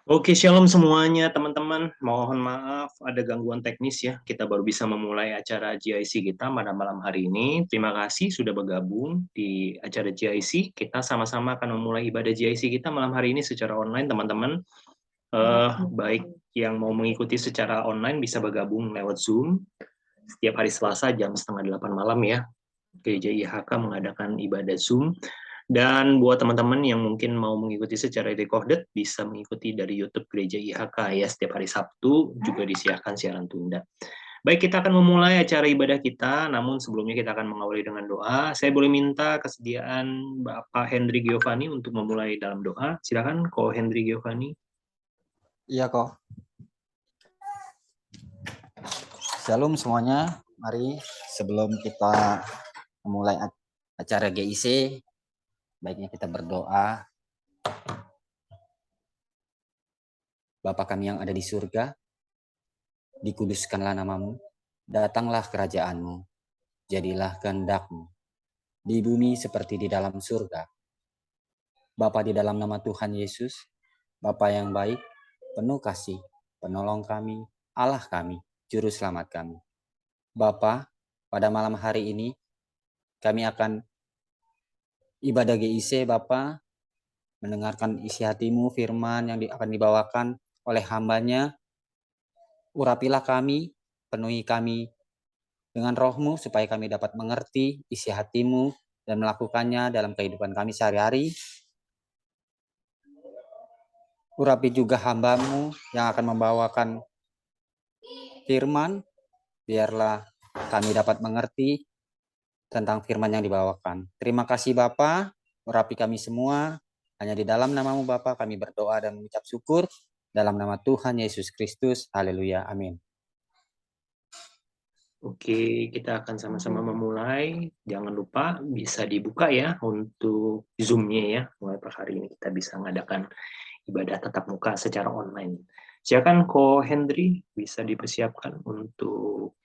Oke, shalom semuanya teman-teman. Mohon maaf ada gangguan teknis ya. Kita baru bisa memulai acara GIC kita pada malam hari ini. Terima kasih sudah bergabung di acara GIC. Kita sama-sama akan memulai ibadah GIC kita malam hari ini secara online, teman-teman. Baik yang mau mengikuti secara online bisa bergabung lewat Zoom setiap hari Selasa jam 7:30 malam ya. Gereja IHK mengadakan ibadah Zoom. Dan buat teman-teman yang mungkin mau mengikuti secara recorded, bisa mengikuti dari YouTube Gereja IHK ya, setiap hari Sabtu juga disiarkan siaran tunda. Baik, kita akan memulai acara ibadah kita, namun sebelumnya kita akan mengawali dengan doa. Saya boleh minta kesediaan Bapak Hendri Giovanni untuk memulai dalam doa. Silakan, Ko Hendri Giovanni. Iya kok. Shalom semuanya. Mari sebelum kita memulai acara GIC, baiknya kita berdoa. Bapa kami yang ada di surga, dikuduskanlah namamu, datanglah kerajaanmu, jadilah kehendak-mu, di bumi seperti di dalam surga. Bapa, di dalam nama Tuhan Yesus, Bapa yang baik, penuh kasih, penolong kami, Allah kami, juru selamat kami. Bapa, pada malam hari ini kami akan ibadah GIC, Bapa, mendengarkan isi hatimu, firman yang akan dibawakan oleh hambanya. Urapilah kami, penuhi kami dengan rohmu, supaya kami dapat mengerti isi hatimu dan melakukannya dalam kehidupan kami sehari-hari. Urapi juga hambamu yang akan membawakan firman, biarlah kami dapat mengerti tentang firman yang dibawakan. Terima kasih Bapa, urapi kami semua. Hanya di dalam namamu Bapa kami berdoa dan mengucap syukur. Dalam nama Tuhan Yesus Kristus. Haleluya. Amin. Oke, kita akan sama-sama memulai. Jangan lupa bisa dibuka ya untuk Zoom-nya ya. Mulai per hari ini kita bisa mengadakan ibadah tatap muka secara online. Silakan Ko Hendri bisa dipersiapkan untuk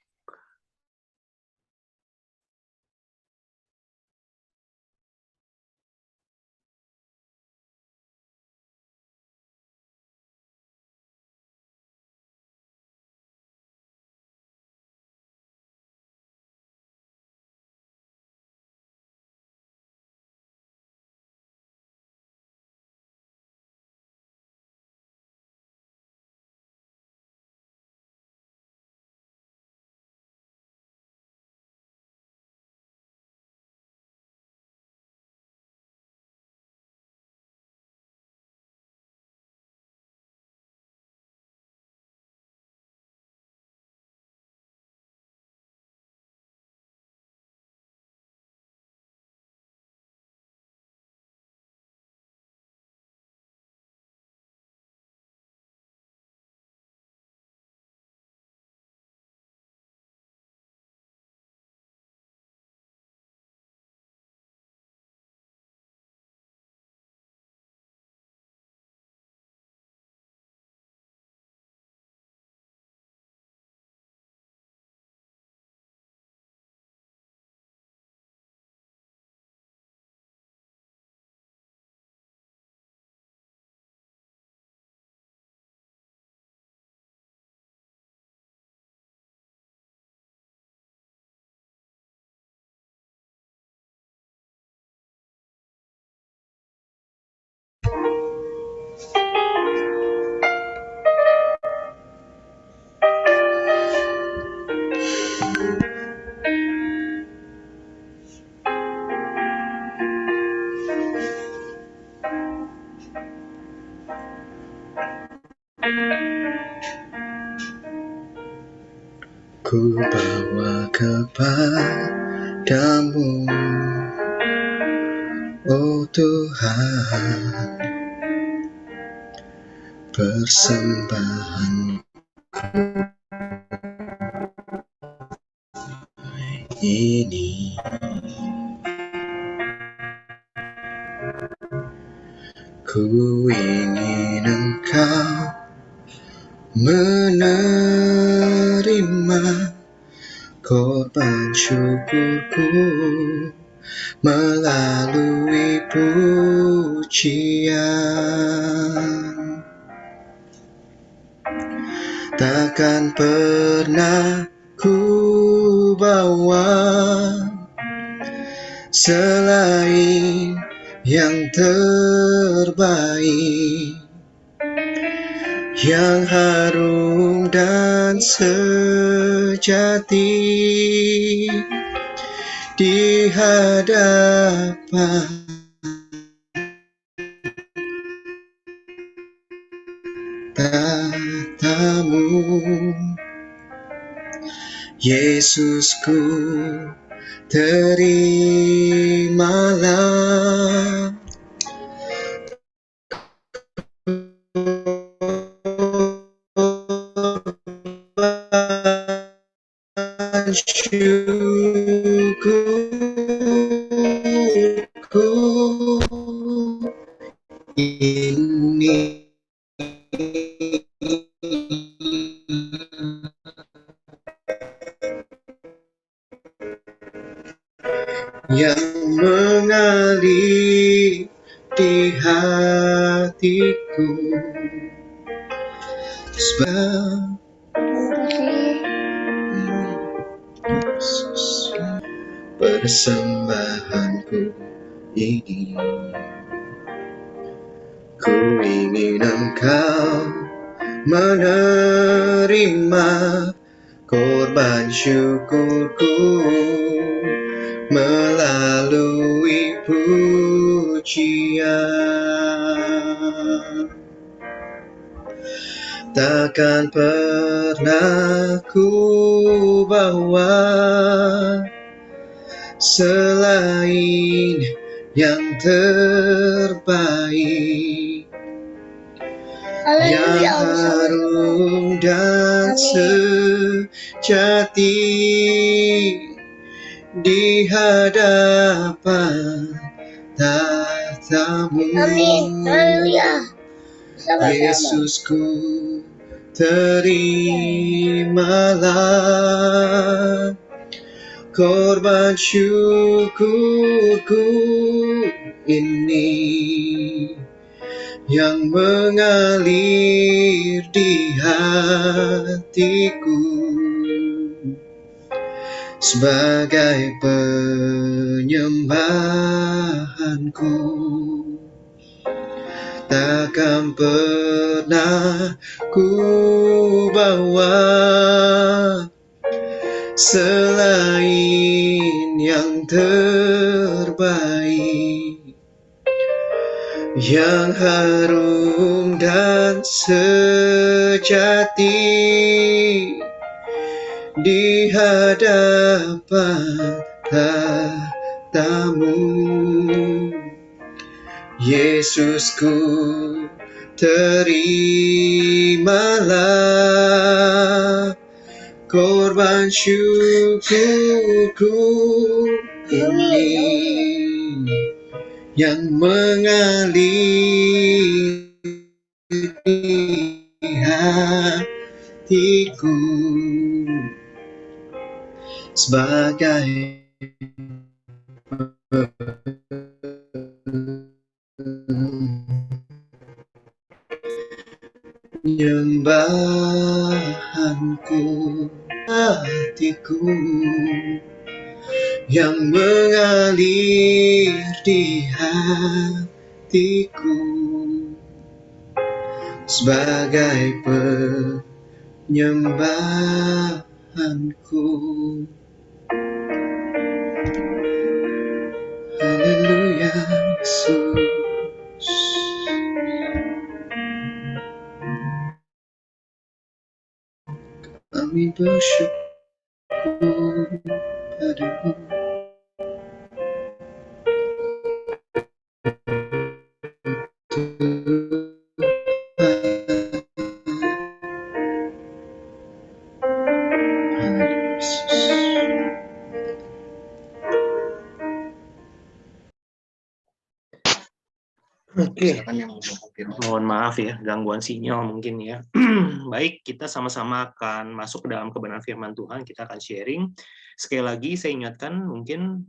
Ku bawa kepadamu, oh Tuhan, persembahan ini. Ku ingin Engkau menerima korban syukurku melalui pujian. takkan pernah ku bawa selain yang terbaik, yang harum dan sejati di hadapan tatamu. Yesusku, terimalah syukurku ini. Yang mengalir di hatiku, sebab persembahanku ini. Ku ingin Engkau menerima korban syukurku melalui pujian. Takkan pernah ku bawa selain yang terbaik, yang harum dan sejati di hadapan tatamu. Yesusku, terimalah korban syukurku ini, yang mengalir di hatiku sebagai penyembahanku. Takkan pernah ku bawa selain yang terbaik, yang harum dan sejati di hadapan tatamu. Yesusku, terimalah korban syukurku ini, yang mengalir di hatiku sebagai penyembahanku, hatiku yang mengalir di hatiku sebagai penyembahanku. Haleluya, Yesus. Kami bersyukur padamu. Oke, mohon maaf ya, gangguan sinyal mungkin ya. Baik, kita sama-sama akan masuk ke dalam kebenaran firman Tuhan, kita akan sharing. Sekali lagi saya ingatkan, mungkin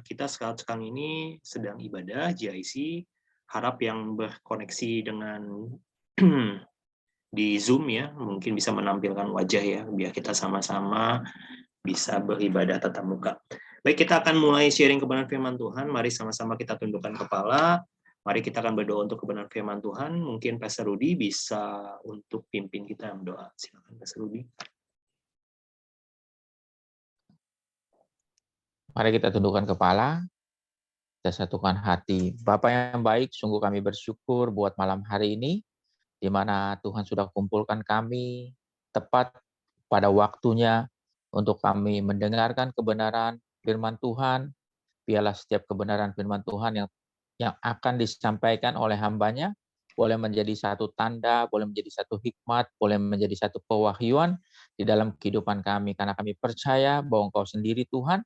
kita sekarang ini sedang ibadah GIC, harap yang berkoneksi dengan di Zoom ya, mungkin bisa menampilkan wajah ya, biar kita sama-sama bisa beribadah tatap muka. Baik, kita akan mulai sharing kebenaran firman Tuhan. Mari sama-sama kita tundukkan kepala. Mari kita akan berdoa untuk kebenaran firman Tuhan. Mungkin Pastor Rudi bisa untuk pimpin kita berdoa. Silakan Pastor Rudi. Mari kita tundukkan kepala, kita satukan hati. Bapa yang baik, sungguh kami bersyukur buat malam hari ini, di mana Tuhan sudah kumpulkan kami tepat pada waktunya untuk kami mendengarkan kebenaran firman Tuhan. Biarlah setiap kebenaran firman Tuhan yang akan disampaikan oleh hambanya boleh menjadi satu tanda, boleh menjadi satu hikmat, boleh menjadi satu pewahyuan di dalam kehidupan kami. Karena kami percaya bahwa Engkau sendiri Tuhan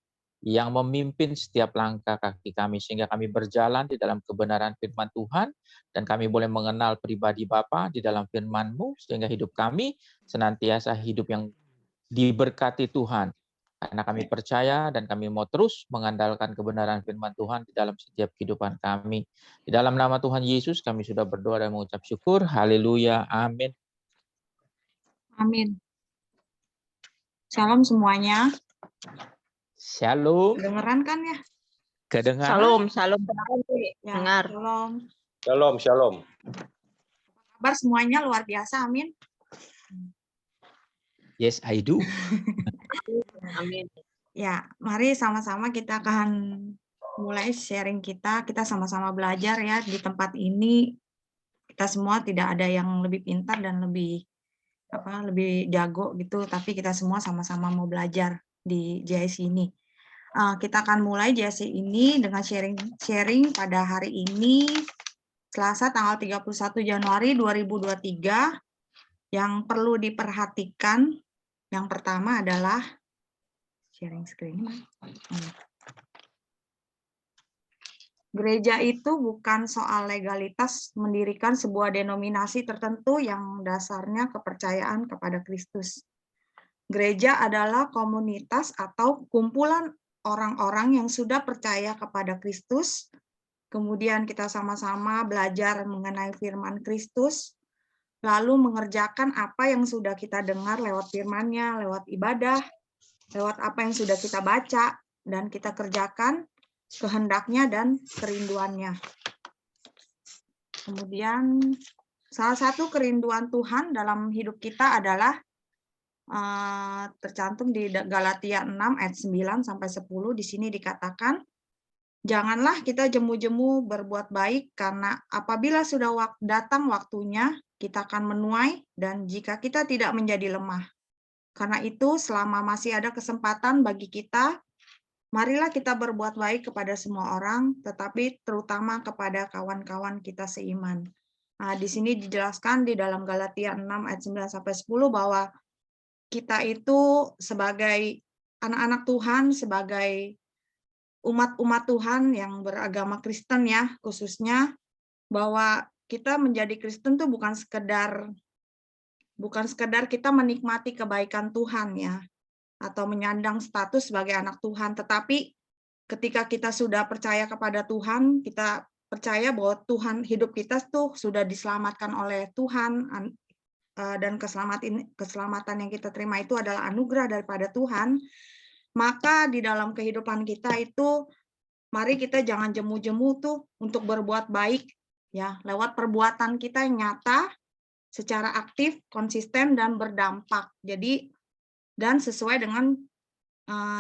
yang memimpin setiap langkah kaki kami, sehingga kami berjalan di dalam kebenaran firman Tuhan, dan kami boleh mengenal pribadi Bapa di dalam firman-Mu, sehingga hidup kami senantiasa hidup yang diberkati Tuhan. Karena kami percaya dan kami mau terus mengandalkan kebenaran firman Tuhan di dalam setiap kehidupan kami. Di dalam nama Tuhan Yesus kami sudah berdoa dan mengucap syukur. Haleluya. Amin. Amin. Shalom semuanya. Shalom. Kedengeran kan ya? Kedengaran? Shalom. Ya, Dengar. shalom. Shalom. Kabar semuanya luar biasa, amin. Yes, I do. Amin. Ya, mari sama-sama kita akan mulai sharing kita. Kita sama-sama belajar ya di tempat ini. Kita semua tidak ada yang lebih pintar dan lebih jago gitu, tapi kita semua sama-sama mau belajar di JIC ini. Kita akan mulai JIC ini dengan sharing pada hari ini, Selasa tanggal 31 Januari 2023, yang perlu diperhatikan. Yang pertama adalah sharing screen. Gereja itu bukan soal legalitas mendirikan sebuah denominasi tertentu yang dasarnya kepercayaan kepada Kristus. Gereja adalah komunitas atau kumpulan orang-orang yang sudah percaya kepada Kristus. Kemudian kita sama-sama belajar mengenai firman Kristus, lalu mengerjakan apa yang sudah kita dengar lewat firman-Nya, lewat ibadah, lewat apa yang sudah kita baca, dan kita kerjakan kehendaknya dan kerinduannya. Kemudian salah satu kerinduan Tuhan dalam hidup kita adalah tercantum di Galatia 6 ayat 9 sampai 10. Di sini dikatakan, janganlah kita jemu-jemu berbuat baik, karena apabila sudah datang waktunya, kita akan menuai, dan jika kita tidak menjadi lemah. Karena itu, selama masih ada kesempatan bagi kita, marilah kita berbuat baik kepada semua orang, tetapi terutama kepada kawan-kawan kita seiman. Nah, di sini dijelaskan di dalam Galatia 6 ayat 9 sampai 10 bahwa kita itu sebagai anak-anak Tuhan, sebagai umat-umat Tuhan yang beragama Kristen ya, khususnya, bahwa kita menjadi Kristen tuh bukan sekedar kita menikmati kebaikan Tuhan ya, atau menyandang status sebagai anak Tuhan, tetapi ketika kita sudah percaya kepada Tuhan, kita percaya bahwa Tuhan, hidup kita tuh sudah diselamatkan oleh Tuhan, dan keselamatan yang kita terima itu adalah anugerah daripada Tuhan. Maka di dalam kehidupan kita itu, mari kita jangan jemu-jemu tuh untuk berbuat baik ya, lewat perbuatan kita yang nyata, secara aktif, konsisten, dan berdampak. Jadi dan sesuai dengan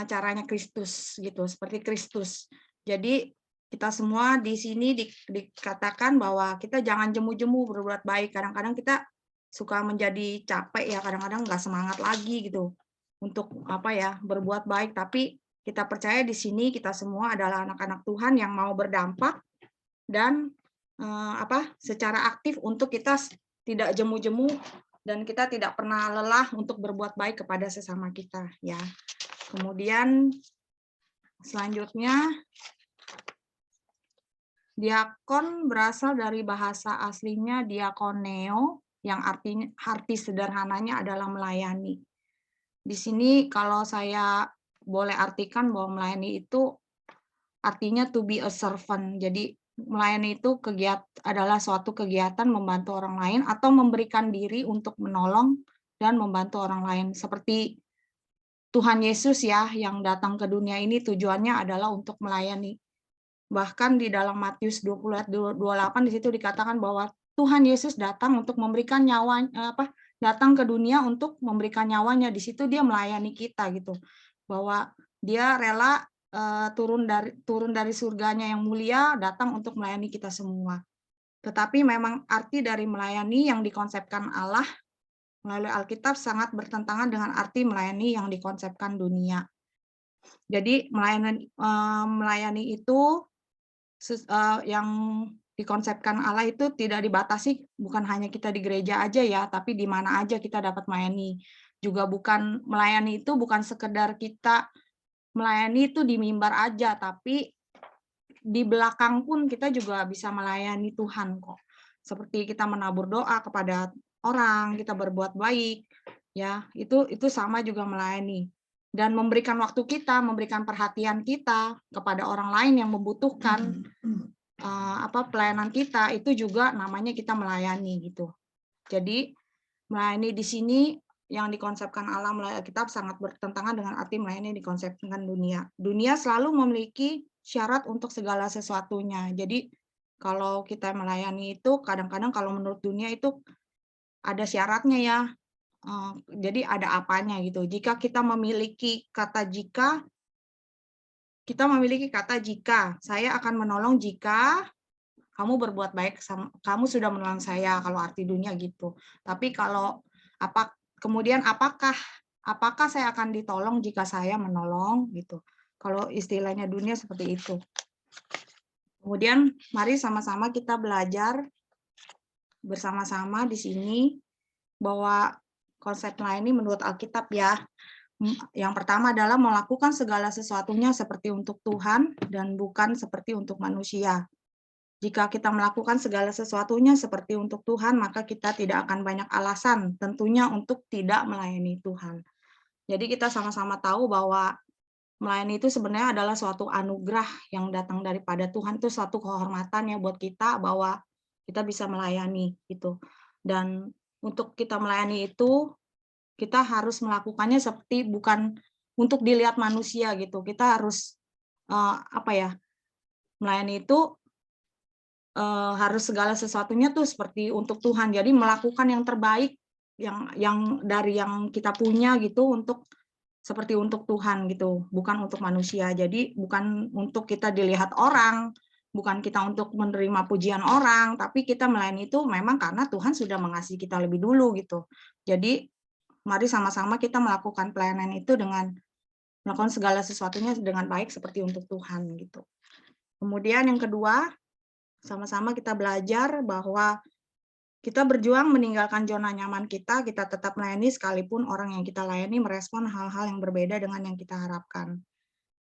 caranya Kristus gitu, seperti Kristus. Jadi kita semua di sini dikatakan bahwa kita jangan jemu-jemu berbuat baik. Kadang-kadang kita suka menjadi capek ya, kadang-kadang nggak semangat lagi gitu untuk berbuat baik. Tapi kita percaya di sini kita semua adalah anak-anak Tuhan yang mau berdampak dan secara aktif untuk kita tidak jemu-jemu, dan kita tidak pernah lelah untuk berbuat baik kepada sesama kita ya. Kemudian selanjutnya, diakon berasal dari bahasa aslinya diakoneo, yang arti sederhananya adalah melayani. Di sini kalau saya boleh artikan bahwa melayani itu artinya to be a servant. Jadi melayani itu adalah suatu kegiatan membantu orang lain atau memberikan diri untuk menolong dan membantu orang lain. Seperti Tuhan Yesus ya, yang datang ke dunia ini tujuannya adalah untuk melayani. Bahkan di dalam Matius 20 ayat 28 di situ dikatakan bahwa Tuhan Yesus datang untuk memberikan datang ke dunia untuk memberikan nyawanya. Di situ dia melayani kita gitu. Bahwa dia rela turun dari surganya yang mulia datang untuk melayani kita semua. Tetapi memang arti dari melayani yang dikonsepkan Allah melalui Alkitab sangat bertentangan dengan arti melayani yang dikonsepkan dunia. Jadi melayani itu yang dikonsepkan Allah itu tidak dibatasi, bukan hanya kita di gereja aja ya, tapi di mana aja kita dapat melayani. Juga bukan melayani itu bukan sekedar kita melayani itu di mimbar aja, tapi di belakang pun kita juga bisa melayani Tuhan kok. Seperti kita menabur doa kepada orang, kita berbuat baik, ya itu sama juga melayani. Dan memberikan waktu kita, memberikan perhatian kita kepada orang lain yang membutuhkan pelayanan kita, itu juga namanya kita melayani gitu. Jadi melayani di sini yang dikonsepkan Allah melalui Alkitab sangat bertentangan dengan arti melayani yang dikonsepkan dunia. Dunia selalu memiliki syarat untuk segala sesuatunya. Jadi kalau kita melayani itu kadang-kadang kalau menurut dunia itu ada syaratnya ya. Jadi ada apanya gitu. Jika kita memiliki kata jika, saya akan menolong jika kamu berbuat baik, kamu sudah menolong saya, kalau arti dunia gitu. Tapi kalau kemudian apakah saya akan ditolong jika saya menolong gitu. Kalau istilahnya dunia seperti itu. Kemudian mari sama-sama kita belajar bersama-sama di sini bahwa konsep melayani menurut Alkitab ya. Yang pertama adalah melakukan segala sesuatunya seperti untuk Tuhan dan bukan seperti untuk manusia. Jika kita melakukan segala sesuatunya seperti untuk Tuhan, maka kita tidak akan banyak alasan tentunya untuk tidak melayani Tuhan. Jadi kita sama-sama tahu bahwa melayani itu sebenarnya adalah suatu anugerah yang datang daripada Tuhan, itu suatu kehormatan ya buat kita bahwa kita bisa melayani gitu. Dan untuk kita melayani itu kita harus melakukannya seperti bukan untuk dilihat manusia gitu. Kita harus melayani itu harus segala sesuatunya tuh seperti untuk Tuhan. Jadi melakukan yang terbaik yang dari yang kita punya gitu untuk seperti untuk Tuhan gitu, bukan untuk manusia. Jadi bukan untuk kita dilihat orang, bukan kita untuk menerima pujian orang, tapi kita melayani itu memang karena Tuhan sudah mengasihi kita lebih dulu gitu. Jadi mari sama-sama kita melakukan pelayanan itu dengan melakukan segala sesuatunya dengan baik seperti untuk Tuhan gitu. Kemudian yang kedua, sama-sama kita belajar bahwa kita berjuang meninggalkan zona nyaman kita tetap melayani sekalipun orang yang kita layani merespon hal-hal yang berbeda dengan yang kita harapkan.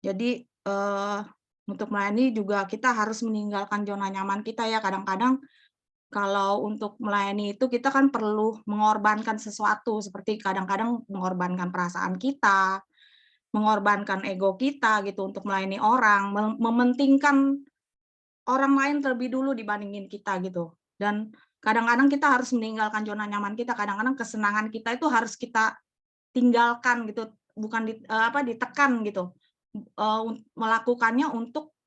Jadi untuk melayani juga kita harus meninggalkan zona nyaman kita ya. Kadang-kadang kalau untuk melayani itu kita kan perlu mengorbankan sesuatu, seperti kadang-kadang mengorbankan perasaan kita, mengorbankan ego kita gitu untuk melayani orang, mementingkan orang lain terlebih dulu dibandingin kita gitu. Dan kadang-kadang kita harus meninggalkan zona nyaman kita, kadang-kadang kesenangan kita itu harus kita tinggalkan gitu, bukan ditekan gitu. Melakukannya untuk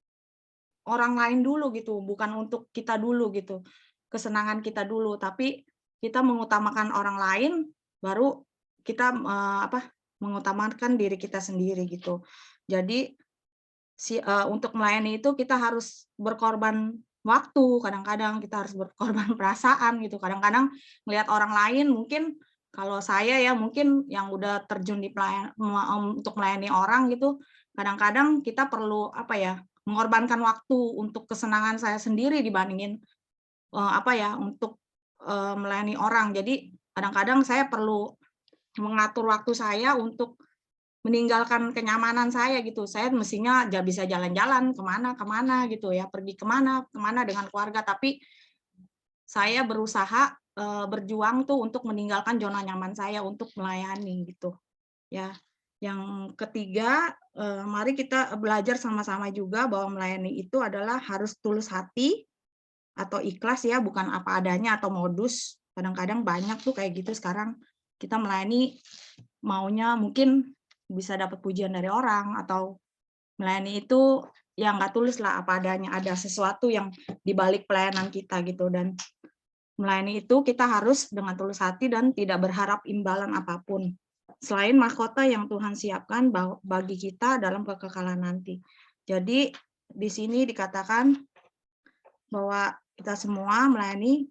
orang lain dulu gitu, bukan untuk kita dulu gitu. Kesenangan kita dulu, tapi kita mengutamakan orang lain baru kita mengutamakan diri kita sendiri gitu. Jadi untuk melayani itu kita harus berkorban waktu, kadang-kadang kita harus berkorban perasaan gitu. Kadang-kadang melihat orang lain mungkin kalau saya ya mungkin yang udah terjun di untuk melayani orang gitu, kadang-kadang kita perlu mengorbankan waktu untuk kesenangan saya sendiri dibandingin untuk melayani orang. Jadi kadang-kadang saya perlu mengatur waktu saya untuk meninggalkan kenyamanan saya gitu. Saya mestinya bisa jalan-jalan kemana gitu ya, pergi kemana dengan keluarga. Tapi saya berusaha berjuang tuh untuk meninggalkan zona nyaman saya untuk melayani gitu ya. Yang ketiga, mari kita belajar sama-sama juga bahwa melayani itu adalah harus tulus hati atau ikhlas ya, bukan apa adanya atau modus. Kadang-kadang banyak tuh kayak gitu sekarang, kita melayani maunya mungkin bisa dapat pujian dari orang, atau melayani itu ya nggak tulus lah, apa adanya, ada sesuatu yang dibalik pelayanan kita gitu. Dan melayani itu kita harus dengan tulus hati dan tidak berharap imbalan apapun selain mahkota yang Tuhan siapkan bagi kita dalam kekekalan nanti. Jadi di sini dikatakan bahwa kita semua melayani,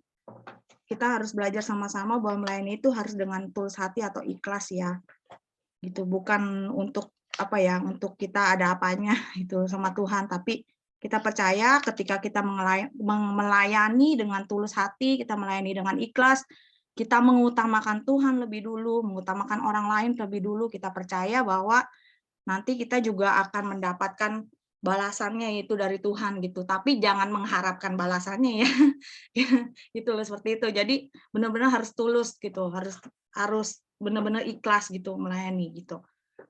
kita harus belajar sama-sama bahwa melayani itu harus dengan tulus hati atau ikhlas ya. Gitu, bukan untuk apa ya, untuk kita ada apanya itu sama Tuhan, tapi kita percaya ketika kita melayani dengan tulus hati, kita melayani dengan ikhlas, kita mengutamakan Tuhan lebih dulu, mengutamakan orang lain lebih dulu, kita percaya bahwa nanti kita juga akan mendapatkan balasannya, yaitu dari Tuhan gitu. Tapi jangan mengharapkan balasannya ya. Gitu loh, seperti itu. Jadi benar-benar harus tulus gitu, harus benar-benar ikhlas gitu melayani gitu.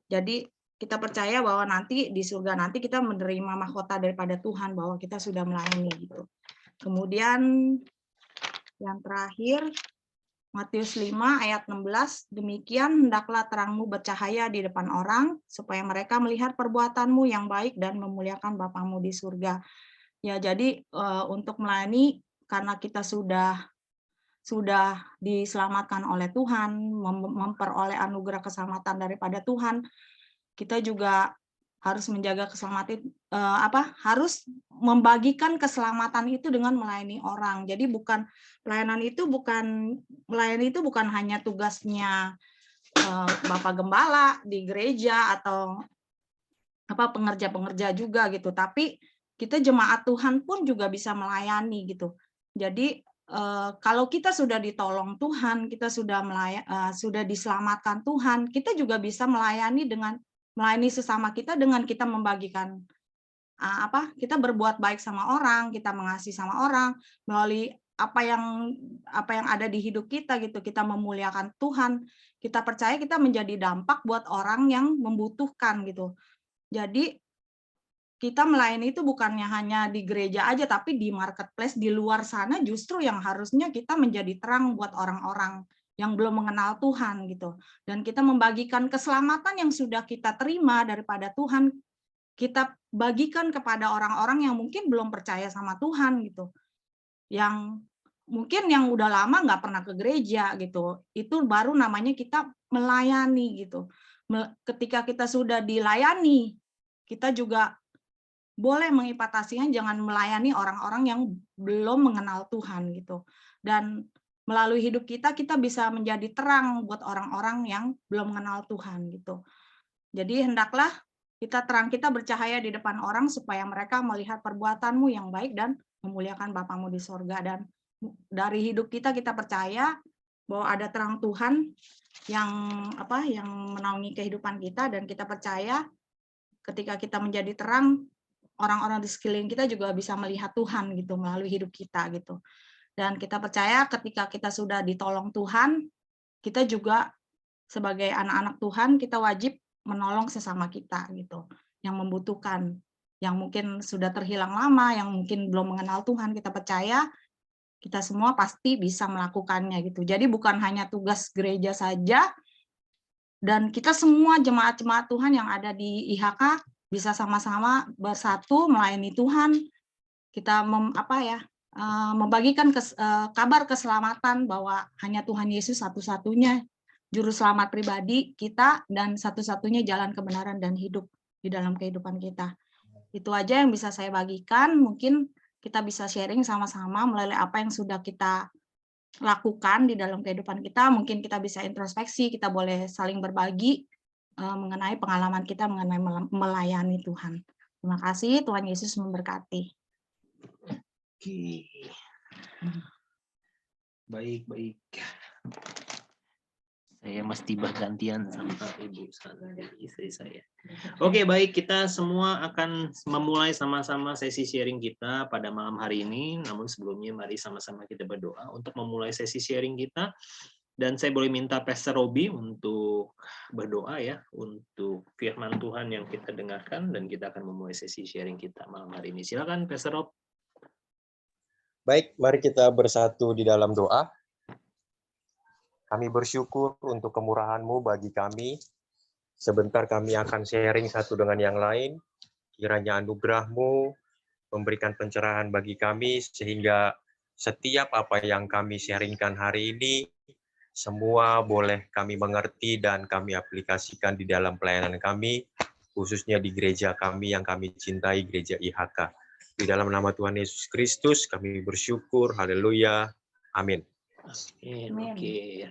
Jadi kita percaya bahwa nanti di surga nanti kita menerima mahkota daripada Tuhan bahwa kita sudah melayani gitu. Kemudian yang terakhir Matius 5 ayat 16, demikian hendaklah terangmu bercahaya di depan orang supaya mereka melihat perbuatanmu yang baik dan memuliakan Bapamu di surga. Ya, jadi untuk melayani karena kita sudah diselamatkan oleh Tuhan, memperoleh anugerah keselamatan daripada Tuhan, kita juga harus menjaga keselamatan, harus membagikan keselamatan itu dengan melayani orang. Jadi melayani itu bukan hanya tugasnya Bapak Gembala di gereja atau pengerja-pengerja juga gitu, tapi kita jemaat Tuhan pun juga bisa melayani gitu. Jadi kalau kita sudah ditolong Tuhan, kita sudah diselamatkan Tuhan, kita juga bisa melayani sesama kita dengan kita membagikan kita berbuat baik sama orang, kita mengasihi sama orang melalui apa yang ada di hidup kita gitu. Kita memuliakan Tuhan, kita percaya kita menjadi dampak buat orang yang membutuhkan gitu. Jadi kita melayani itu bukannya hanya di gereja aja, tapi di marketplace di luar sana justru yang harusnya kita menjadi terang buat orang-orang yang belum mengenal Tuhan gitu. Dan kita membagikan keselamatan yang sudah kita terima daripada Tuhan, kita bagikan kepada orang-orang yang mungkin belum percaya sama Tuhan gitu. Yang mungkin yang udah lama nggak pernah ke gereja gitu. Itu baru namanya kita melayani gitu. Ketika kita sudah dilayani, kita juga boleh mengimpatasikan, jangan melayani orang-orang yang belum mengenal Tuhan gitu. Dan melalui hidup kita bisa menjadi terang buat orang-orang yang belum mengenal Tuhan gitu. Jadi hendaklah kita bercahaya di depan orang supaya mereka melihat perbuatanmu yang baik dan memuliakan Bapamu di sorga. Dan dari hidup kita percaya bahwa ada terang Tuhan yang menaungi kehidupan kita, dan kita percaya ketika kita menjadi terang, orang-orang di sekeliling kita juga bisa melihat Tuhan gitu melalui hidup kita gitu. Dan kita percaya ketika kita sudah ditolong Tuhan, kita juga sebagai anak-anak Tuhan, kita wajib menolong sesama kita gitu, yang membutuhkan, yang mungkin sudah terhilang lama, yang mungkin belum mengenal Tuhan. Kita percaya kita semua pasti bisa melakukannya gitu. Jadi bukan hanya tugas gereja saja, dan kita semua jemaat-jemaat Tuhan yang ada di IHK bisa sama-sama bersatu melayani Tuhan. Kita membagikan kabar keselamatan bahwa hanya Tuhan Yesus satu-satunya juru selamat pribadi kita dan satu-satunya jalan kebenaran dan hidup di dalam kehidupan kita. Itu aja yang bisa saya bagikan. Mungkin kita bisa sharing sama-sama melalui apa yang sudah kita lakukan di dalam kehidupan kita. Mungkin kita bisa introspeksi, kita boleh saling berbagi mengenai pengalaman kita mengenai melayani Tuhan. Terima kasih, Tuhan Yesus memberkati. Oke. Baik. Saya mesti bergantian sama Ibu sana, istri saya. Oke, baik, kita semua akan memulai sama-sama sesi sharing kita pada malam hari ini. Namun sebelumnya mari sama-sama kita berdoa untuk memulai sesi sharing kita. Dan saya boleh minta Pastor Robi untuk berdoa ya, untuk firman Tuhan yang kita dengarkan, dan kita akan memulai sesi sharing kita malam hari ini. Silakan Pastor Rob. Baik, mari kita bersatu di dalam doa. Kami bersyukur untuk kemurahan-Mu bagi kami. Sebentar kami akan sharing satu dengan yang lain. Kiranya anugerah-Mu memberikan pencerahan bagi kami, sehingga setiap apa yang kami sharingkan hari ini, semua boleh kami mengerti dan kami aplikasikan di dalam pelayanan kami, khususnya di gereja kami yang kami cintai, Gereja IHK. Di dalam nama Tuhan Yesus Kristus, kami bersyukur. Haleluya. Amin. Amin. Oke.